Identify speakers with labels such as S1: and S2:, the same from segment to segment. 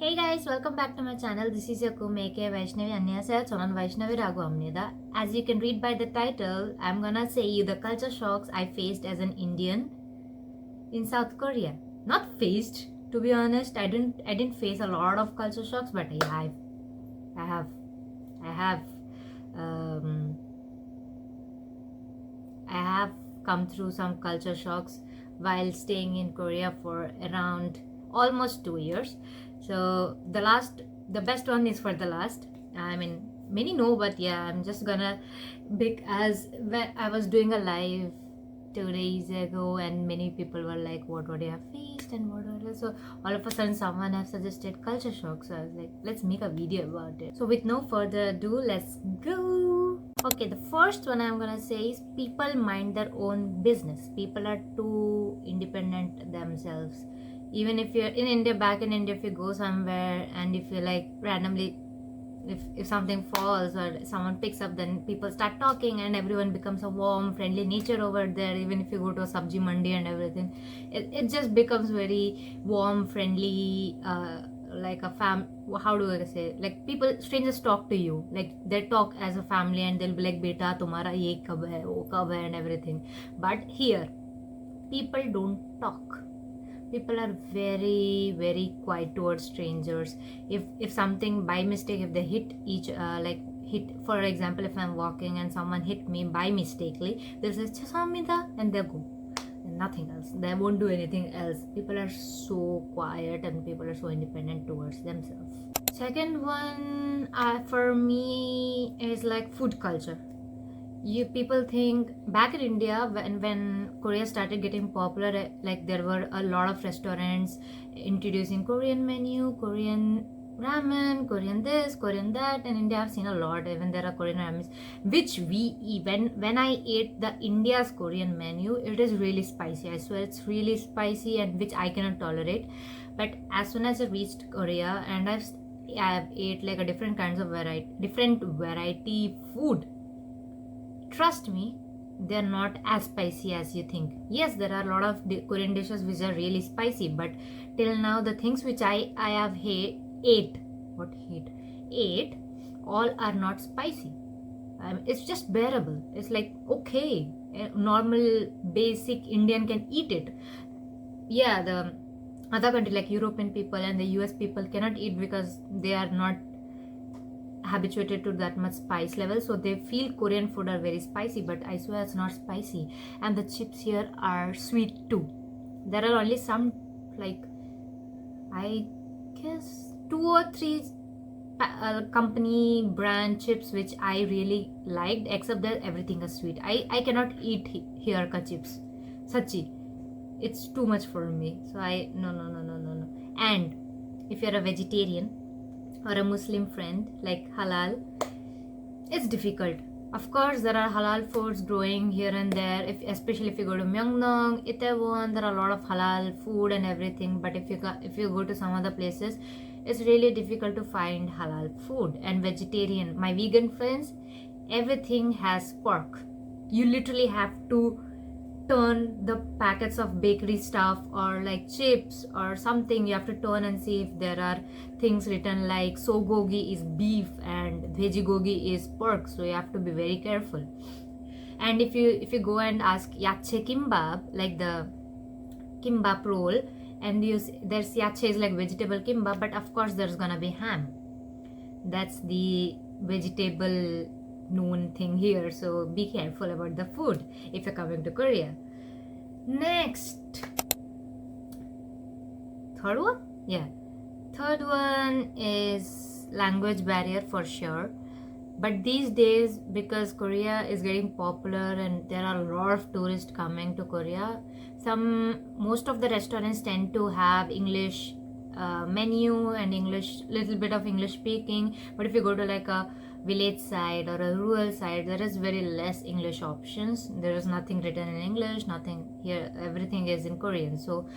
S1: Hey guys, welcome back to my channel. This is your co-maker Vaishnavi Anniyasaya Cholan Vaishnavi Raghu Amnida. As you can read by the title, I'm gonna say you the culture shocks I faced as an Indian in South Korea. Not faced, to be honest. I didn't face a lot of culture shocks, but yeah, I have um, I have come through some culture shocks while staying in Korea for around almost 2 years. So the best one is for the last. I mean, many know, but yeah, I'm just gonna as when I was doing a live 2 days ago, and many people were like, "What would you have faced?" and what. So all of a sudden, someone have suggested culture shock. So I was like, "Let's make a video about it." So with no further ado, let's go. Okay, the first one I'm gonna say is people mind their own business. People are too independent themselves. Even if you're in India, back in India, if you go somewhere and if you like randomly, if something falls or someone picks up, then people start talking and everyone becomes a warm, friendly nature over there. Even if you go to a sabji mandi and everything, it just becomes very warm, friendly, like a how do I say, like people, strangers talk to you, like they talk as a family and they'll be like, beta tumhara ye kab hai, wo kab hai, and everything. But here people don't talk. People are very quiet towards strangers. If something by mistake, if they hit each hit, for example, if I'm walking and someone hit me by mistakenly, they'll say Chasamida and they'll go, and nothing else. They won't do anything else. People are so quiet and people are so independent towards themselves. Second one, for me, is like food culture. You people think back in India, when Korea started getting popular, like there were a lot of restaurants introducing Korean menu, Korean ramen, Korean this, Korean that. In India I've seen a lot. Even there are Korean ramens, which we even when I ate the India's Korean menu, it is really spicy. I swear it's really spicy, and which I cannot tolerate. But as soon as I reached Korea, and I've ate like a different variety food, trust me, they're not as spicy as you think. Yes, there are a lot of Korean dishes which are really spicy, but till now the things which I have ate all are not spicy. It's just bearable. It's like, okay, a normal basic Indian can eat it. Yeah, the other country like European people and the US people cannot eat because they are not habituated to that much spice level, so they feel Korean food are very spicy, but I swear it's not spicy. And the chips here are sweet too. There are only some, like I guess 2 or 3 company brand chips which I really liked, except that everything is sweet. I cannot eat here ka chips, sachi, it's too much for me. So no. And if you're a vegetarian or a Muslim friend, like halal, it's difficult. Of course, there are halal foods growing here and there. Especially if you go to Myeongdong, Itaewon, there are a lot of halal food and everything. But if you go to some other places, it's really difficult to find halal food. And vegetarian, my vegan friends, everything has pork. You literally have to turn the packets of bakery stuff or like chips or something. You have to turn and see if there are things written like sogogi is beef and vejigogi is pork, so you have to be very careful. And if you go and ask yache kimbap, like the kimbap roll, and there's yache is like vegetable kimbap, but of course there's gonna be ham. That's the vegetable known thing here, so be careful about the food if you're coming to Korea. Next, third one is language barrier for sure. But these days, because Korea is getting popular and there are a lot of tourists coming to Korea, most of the restaurants tend to have English menu and little bit of English speaking. But if you go to like a village side or a rural side, there is very less English options. There is nothing written in English, nothing here, everything is in Korean. So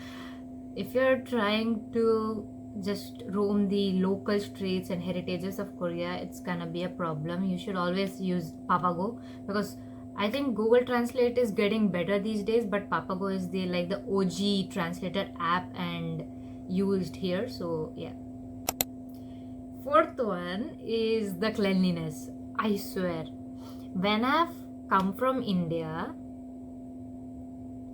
S1: if you're trying to just roam the local streets and heritages of Korea, it's gonna be a problem. You should always use Papago, because I think Google Translate is getting better these days, but Papago is the OG translator app and used here. So yeah. Fourth one is the cleanliness. I swear, when I've come from India,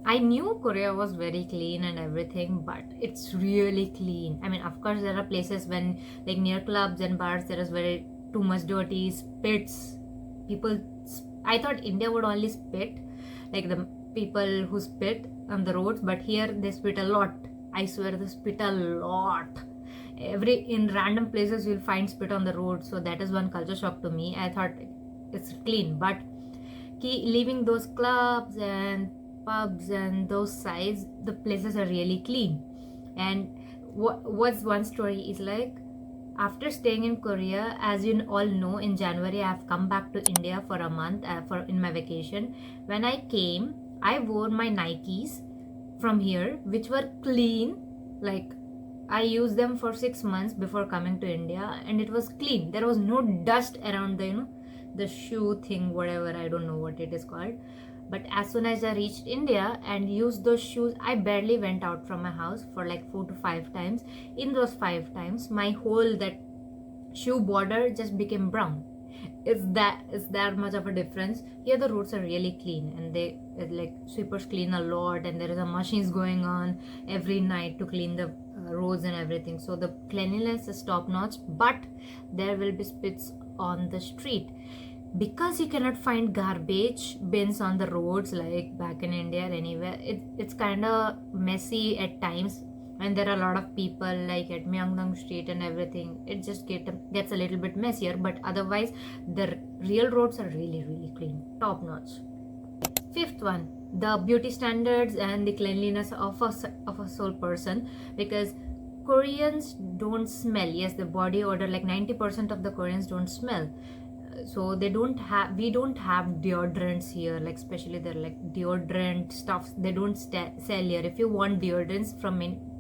S1: I knew Korea was very clean and everything, but it's really clean. I mean, of course, there are places when, like near clubs and bars, there is very too much dirty spits. People, I thought India would only spit, like the people who spit on the roads, but here they spit a lot. I swear, they spit a lot. In random places you'll find spit on the road. So that is one culture shock to me. I thought it's clean, but leaving those clubs and pubs and those sites, the places are really clean. And what's one story is like, after staying in Korea, as you all know, in January I have come back to India for a month for in my vacation. When I came, I wore my Nikes from here, which were clean. Like, I used them for 6 months before coming to India, and it was clean. There was no dust around the the shoe thing, whatever, I don't know what it is called. But as soon as I reached India and used those shoes, I barely went out from my house for like 4 to 5 times. In those 5 times, my whole that shoe border just became brown. It's that much of a difference. Here the roads are really clean, and they like sweepers clean a lot, and there is a machines going on every night to clean the roads and everything. So the cleanliness is top notch, but there will be spits on the street because you cannot find garbage bins on the roads like back in India or anywhere. It's kind of messy at times, and there are a lot of people like at Myeongdong Street and everything. It just gets a little bit messier, but otherwise the real roads are really clean, top notch. Fifth one, the beauty standards and the cleanliness of a sole person, because Koreans don't smell. Yes, the body odor, like 90% of the Koreans don't smell. So we don't have deodorants here, like especially they're like deodorant stuffs they don't sell here. If you want deodorants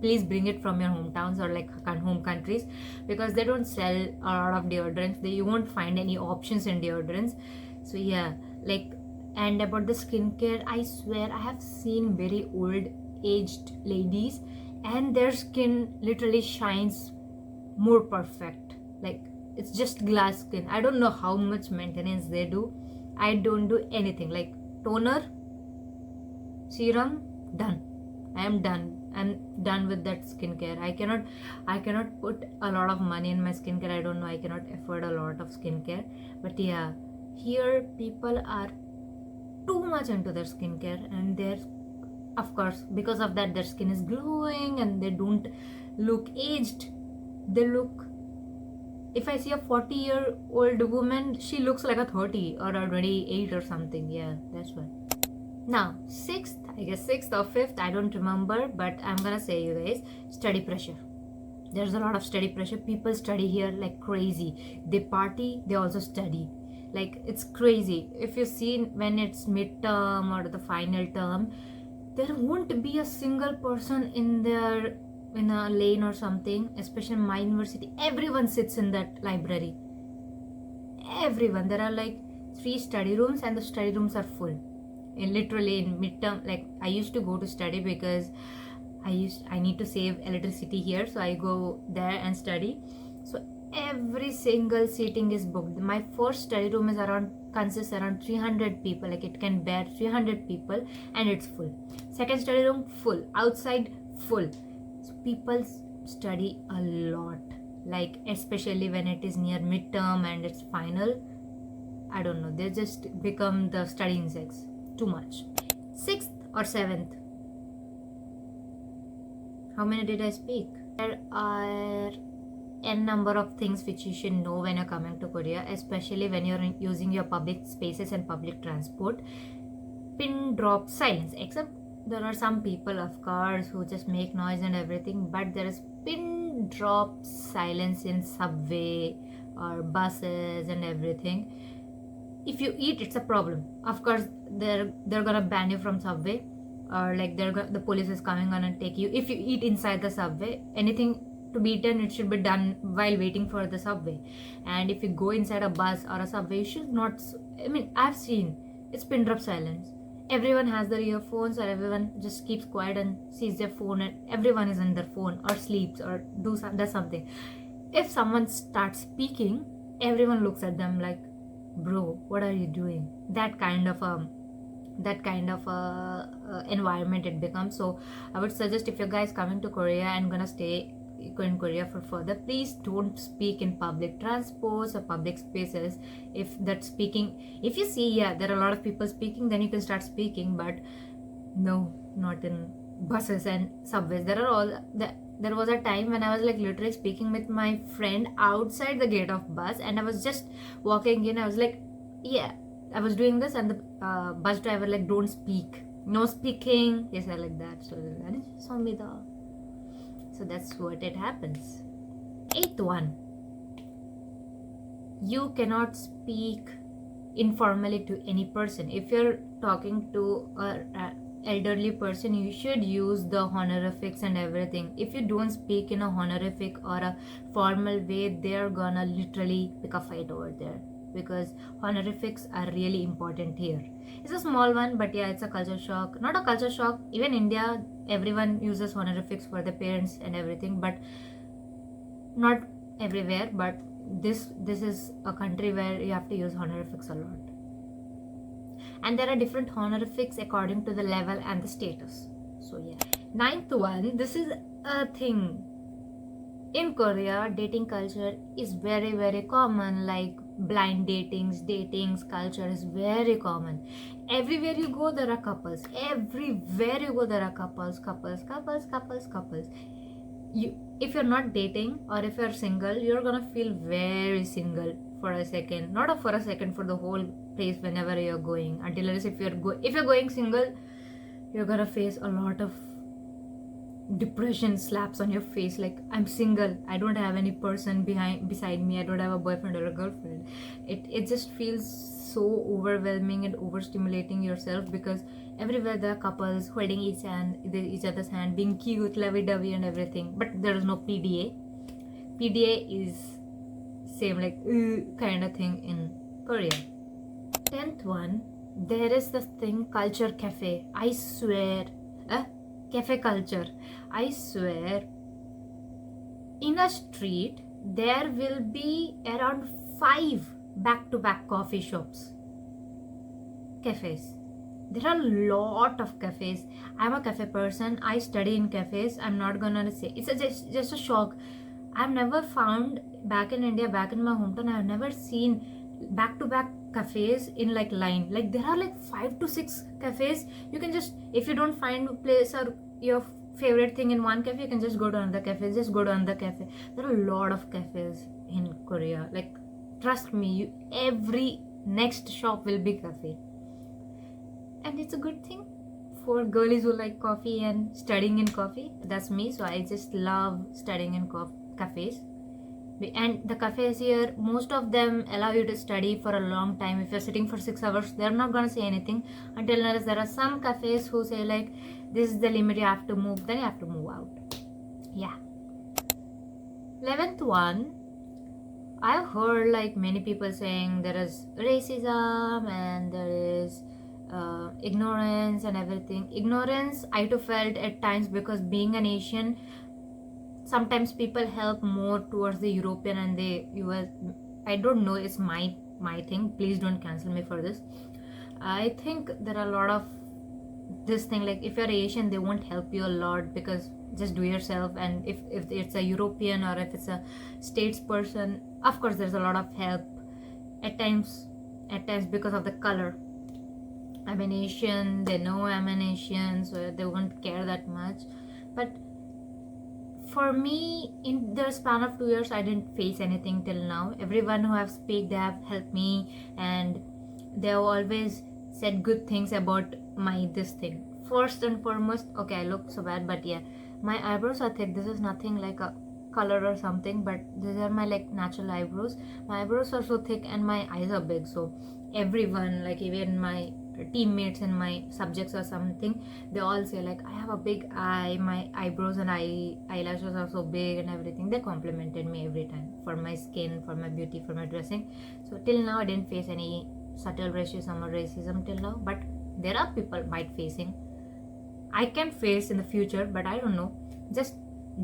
S1: please bring it from your hometowns or like home countries, because they don't sell a lot of deodorants. You won't find any options in deodorants. So yeah, like, and about the skincare, I swear I have seen very old aged ladies and their skin literally shines more perfect. Like, it's just glass skin. I don't know how much maintenance they do. I don't do anything. Like toner, serum, done. I am done. I'm done with that skincare. I cannot put a lot of money in my skincare. I don't know. I cannot afford a lot of skincare. But yeah, here people are too much into their skincare, and of course, because of that, their skin is glowing and they don't look aged. They look, if I see a 40-year-old woman, she looks like a 30 or a 28 or something. Yeah, that's why. Now, sixth or fifth, I don't remember, but I'm gonna say you guys, study pressure. There's a lot of study pressure. People study here like crazy. They party, they also study. Like, it's crazy. If you see when it's midterm or the final term, there won't be a single person in a lane or something. Especially in my university, everyone sits in that library. Everyone. There are like 3 study rooms, and the study rooms are full. And literally in midterm, like, I used to go to study because I need to save electricity here, so I go there and study. So every single seating is booked. My first study room consists around 300 people. Like, it can bear 300 people, and it's full. Second study room, full. Outside, full. So people study a lot, like especially when it is near midterm and it's final. I don't know, they just become the study insects. Too much. Sixth or seventh, how many did I speak? There are n number of things which you should know when you're coming to Korea, especially when you're using your public spaces and public transport. Pin drop silence, except there are some people, of course, who just make noise and everything, but there is pin drop silence in subway or buses and everything. If you eat, it's a problem. Of course, they're gonna ban you from subway, or like the police is coming on and take you. If you eat inside the subway, anything to be eaten, it should be done while waiting for the subway. And if you go inside a bus or a subway, you should not. I mean, I've seen it's pin drop silence. Everyone has their earphones, or everyone just keeps quiet and sees their phone, and everyone is on their phone or sleeps or does something. if someone starts speaking, everyone looks at them like, bro, what are you doing? That kind of environment it becomes. So I would suggest, if you guys coming to Korea and gonna stay in Korea for further, please don't speak in public transports or public spaces. If you see, yeah, there are a lot of people speaking, then you can start speaking, but no, not in buses and subways. There was a time when I was like literally speaking with my friend outside the gate of bus, and I was just walking in. I was like, yeah, I was doing this, and the bus driver like, don't speak, no speaking. Yes, I like that. So that is Samvida. So that's what it happens. Eighth one, you cannot speak informally to any person. If you're talking to a elderly person, you should use the honorifics and everything. If you don't speak in a honorific or a formal way, they're gonna literally pick a fight over there, because honorifics are really important here. It's a small one, but yeah, it's a culture shock. Not a culture shock, even India, everyone uses honorifics for the parents and everything, but not everywhere. But this is a country where you have to use honorifics a lot, and there are different honorifics according to the level and the status. So yeah. Ninth one, this is a thing in Korea. Dating culture is very, very common. Like blind datings culture is very common. Everywhere you go, there are couples. Everywhere you go, there are couples. If you're not dating, or if you're single, you're gonna feel very single for a second. Not for a second, for the whole place whenever you're going. Until unless if you're going single, you're gonna face a lot of depression slaps on your face, like, I'm single, I don't have any person beside me, I don't have a boyfriend or a girlfriend. It just feels so overwhelming and overstimulating yourself, because everywhere there are couples holding each other's hand, being cute, lovey-dovey and everything, but there is no PDA is same like kind of thing in Korea. 10th one, there is this thing, culture cafe. I swear, cafe culture, I swear, in a street there will be around 5 back-to-back coffee shops, cafes. There are a lot of cafes. I'm a cafe person, I study in cafes. I'm not gonna say it's just a shock. I've never found, back in India, back in my hometown, I've never seen back-to-back cafes in like line. Like there are like 5 to 6 cafes. You can just, if you don't find a place or your favorite thing in one cafe, you can just go to another cafe. There are a lot of cafes in Korea. Like, trust me, every next shop will be cafe, and it's a good thing for girlies who like coffee and studying in coffee. That's me, so I just love studying in cafes. And the cafes here, most of them allow you to study for a long time. If you're sitting for 6 hours, they're not gonna say anything, until unless there are some cafes who say like, this is the limit, you have to move, then you have to move out. Yeah. 11th one, I've heard like many people saying there is racism and there is ignorance and everything. Ignorance, I too felt at times, because being an Asian, sometimes people help more towards the European and the US. I don't know, it's my thing, please don't cancel me for this. I think there are a lot of this thing, like if you're Asian, they won't help you a lot, because just do yourself. And if it's a European or if it's a States person, of course there's a lot of help at times because of the color. I'm an Asian, they know I'm an Asian, so they won't care that much. But for me, in the span of 2 years, I didn't face anything till now. Everyone who have spoke, they have helped me, and they have always said good things about my this thing. First and foremost, okay, I look so bad, but yeah, my eyebrows are thick. This is nothing like a color or something, but these are my like natural eyebrows. My eyebrows are so thick and my eyes are big, so everyone, like even my teammates and my subjects or something, they all say like, I have a big eye, my eyebrows and eyelashes are so big and everything. They complimented me every time for my skin, for my beauty, for my dressing. So till now I didn't face any subtle racism till now, but there are people might facing. I can face in the future, but I don't know. Just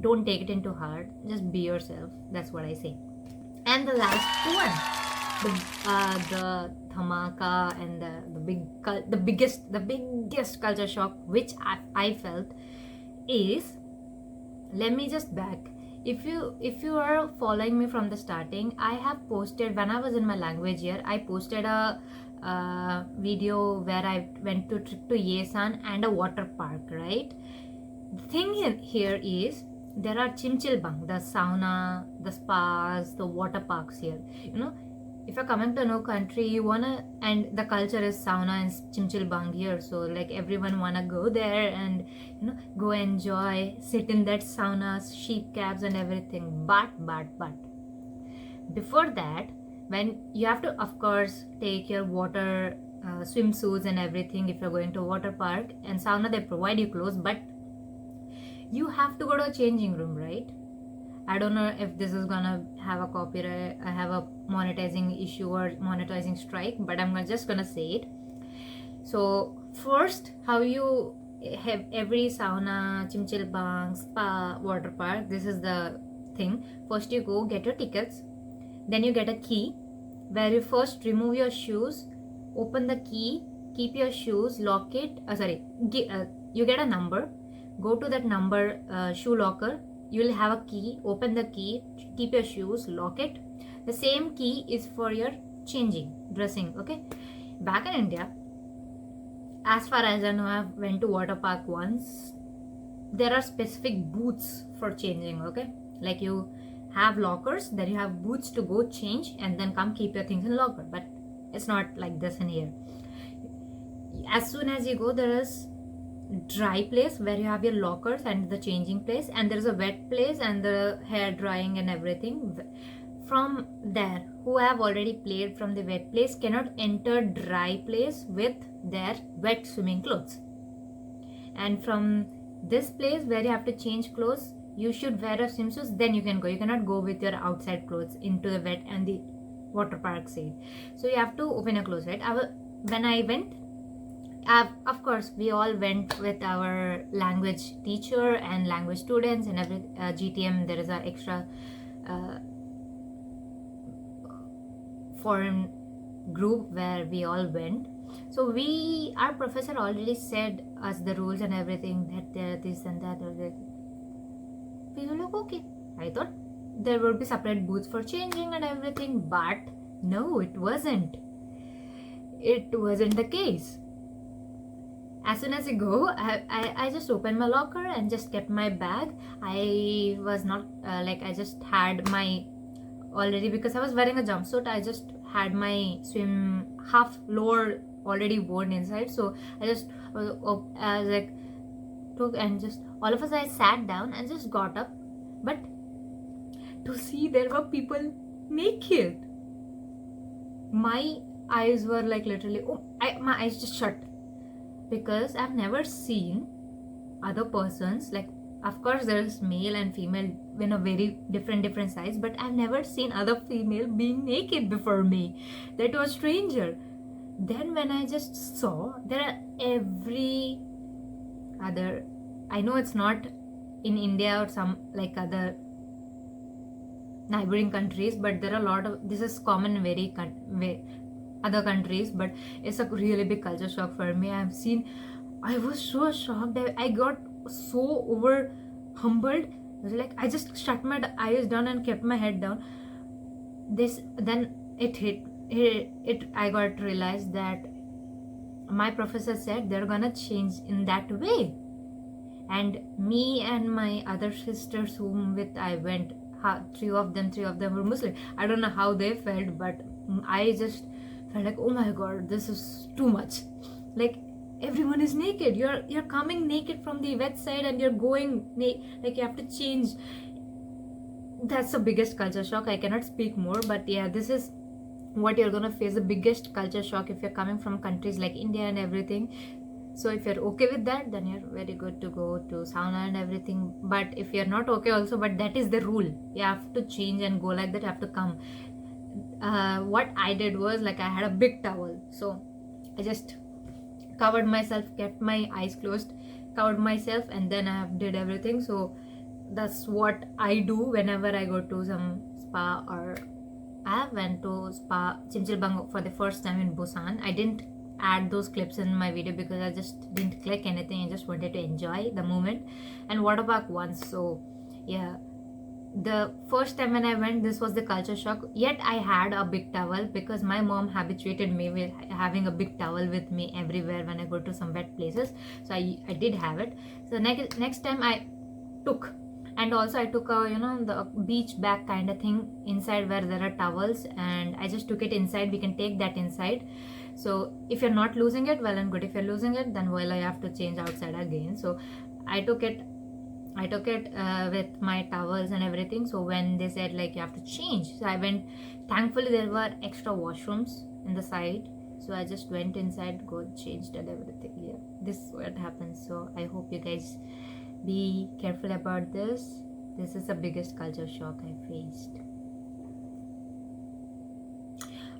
S1: don't take it into heart, just be yourself. That's what I say. And the last one, the dhamaka and the biggest culture shock which I felt is, let me just back. If you are following me from the starting, I have posted, when I was in my language year, I posted a video where I went to trip to Yesan and a water park, right? The thing here is, there are chimchilbang, the sauna, the spas, the water parks here. If you're coming to a new country, you wanna, and the culture is sauna and chimchilbang here, so like everyone wanna go there and go enjoy, sit in that sauna, sheep cabs and everything. But before that, when you have to, of course, take your water swimsuits and everything if you're going to a water park, and sauna they provide you clothes, but you have to go to a changing room, right? I don't know if this is gonna have a copyright, I have a monetizing issue or monetizing strike, but I'm just gonna say it. So first, how you have every sauna, chimchilbang, spa, water park, this is the thing. First you go get your tickets, then you get a key where you first remove your shoes, open the key, keep your shoes, lock it, you get a number, go to that number shoe locker, you will have a key, open the key, keep your shoes, lock it. The same key is for your changing, dressing, okay? Back in India, as far as I know, I went to water park once, there are specific booths for changing, okay? Like you have lockers, then you have booths to go change and then come keep your things in locker, but it's not like this in here. As soon as you go, there is dry place where you have your lockers and the changing place, and there's a wet place and the hair drying and everything. From there, who have already played from the wet place cannot enter dry place with their wet swimming clothes. And from this place where you have to change clothes, you should wear a swimsuit, then you can go. You cannot go with your outside clothes into the wet and the water park side. So you have to open your clothes, right? When I went, of course, we all went with our language teacher and language students and every GTM. There is an extra foreign group where we all went. So our professor already said us the rules and everything, that there this and that. We were like, okay. I thought there would be separate booths for changing and everything, but no, it wasn't. It wasn't the case. As soon as you go, I just opened my locker and just kept my bag. I was not I just had my, already, because I was wearing a jumpsuit, I just had my swim half lower already worn inside. So I just took and just all of us, I sat down and just got up, but to see there were people naked, my eyes were like literally, my eyes just shut, because I've never seen other persons, like, of course there's male and female in a very different size, but I've never seen other female being naked before me. That was stranger. Then when I just saw, there are every other, I know it's not in India or some like other neighboring countries, but there are a lot of, this is common in very other countries, but it's a really big culture shock for me. I was so shocked, I got so over humbled, like I just shut my eyes down and kept my head down. Then it hit I got realized that my professor said they're gonna change in that way, and me and my other sisters whom with I went, three of them were Muslim. I don't know how they felt, but I just felt like, oh my god, this is too much. Like, everyone is naked, you're coming naked from the wet side and you're going like you have to change. That's the biggest culture shock. I cannot speak more, but yeah, this is what you're gonna face, the biggest culture shock if you're coming from countries like India and everything. So if you're okay with that, then you're very good to go to sauna and everything. But if you're not okay also, but that is the rule, you have to change and go like that, you have to come. What I did was, like, I had a big towel, so I just covered myself, kept my eyes closed, covered myself, and then I did everything. So that's what I do whenever I go to some spa. Or I went to spa Chimchilbang for the first time in Busan. I didn't add those clips in my video because I just didn't click anything. I just wanted to enjoy the moment. And waterpark once. So yeah, the first time when I went, this was the culture shock. Yet I had a big towel because my mom habituated me with having a big towel with me everywhere when I go to some wet places. So I did have it. So next time I took, and also I took a, you know, the beach bag kind of thing inside where there are towels, and I just took it inside. We can take that inside. So if you're not losing it, well and good. If you're losing it, then well, I have to change outside again. So I took it with my towels and everything. So when they said like you have to change, so I went. Thankfully there were extra washrooms in the side, so I just went inside, got changed and everything. Yeah, this is what happens. So I hope you guys be careful about this. This is the biggest culture shock I faced.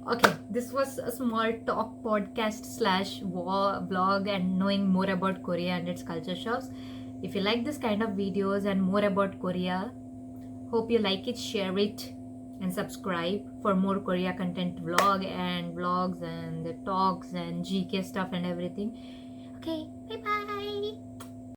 S1: Okay, this was a small talk podcast slash vlog and knowing more about Korea and its culture shocks. If you like this kind of videos and more about Korea, hope you like it, share it, and subscribe for more Korea content vlogs and the talks and GK stuff and everything. Okay, bye bye.